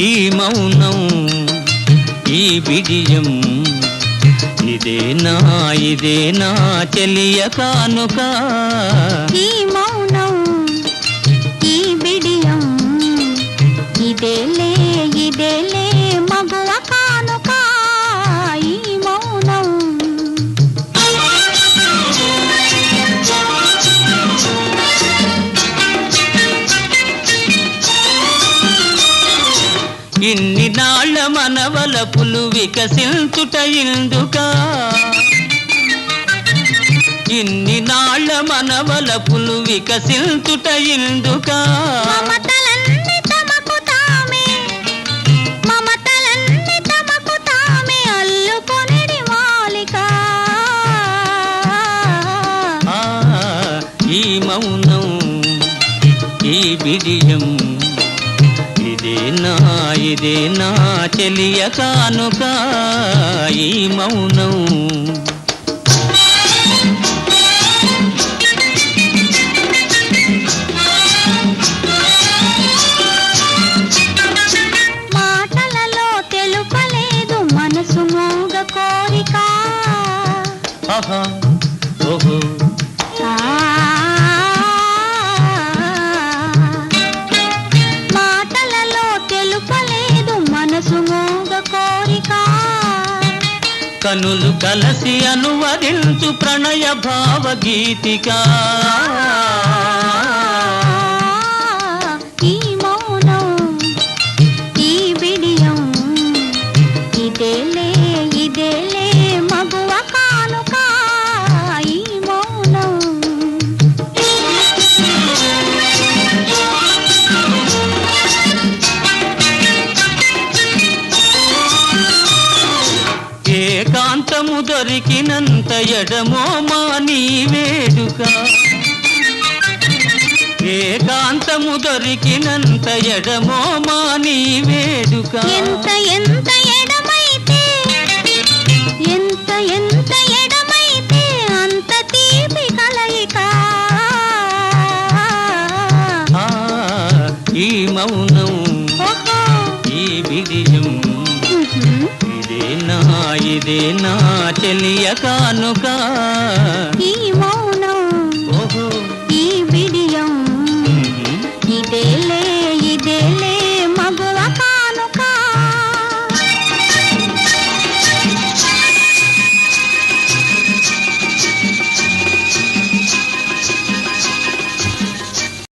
ఈ మౌనం ఈ బిడియం ఇదేనా చెలియ కానుక. ఈ మౌనం ఈ బిడియం ఇదేలే మగువ కానుక. ఈ మౌనం ఇన్ని నాళ్ళ మనవలపులు వికసించుట ఇందుకా. ఇన్ని నాళ్ళ మనవలపులు వికసించుట ఇందుకా. మమతలన్నీ తమకు తామే అల్లుకొనిడి మాలిక. ఈ మౌనం ఈ బిడియం ఇదేనా చెలియ కానుక. ఈ మౌనం మాటలలో తెలుపలేదు మనసు మోగ కోరిక. ఆహా ఓహో మాటలలో తెలుపలేదు మనసు మోగ కోరిక. కనులు కలసి అనువదించు ప్రణయ భావగీతిక. ఈ మౌనం ఈ బిడియం ఇదేలే మగువ కానుక. ఈ మౌనం ఏకాంతము దొరికినంత ఎడమో మాని వేడుక. ఏకాంతము దొరికినంత ఎడమో మాని వేడుక. ఎంత ఎడమైతే అంత తీపి కలయిక. ఈ మౌనం ఈ బిడియం ఇదేనా చెలియ కానుక. ఈ మౌనం ఓహో ఈ బిడియం ఇదే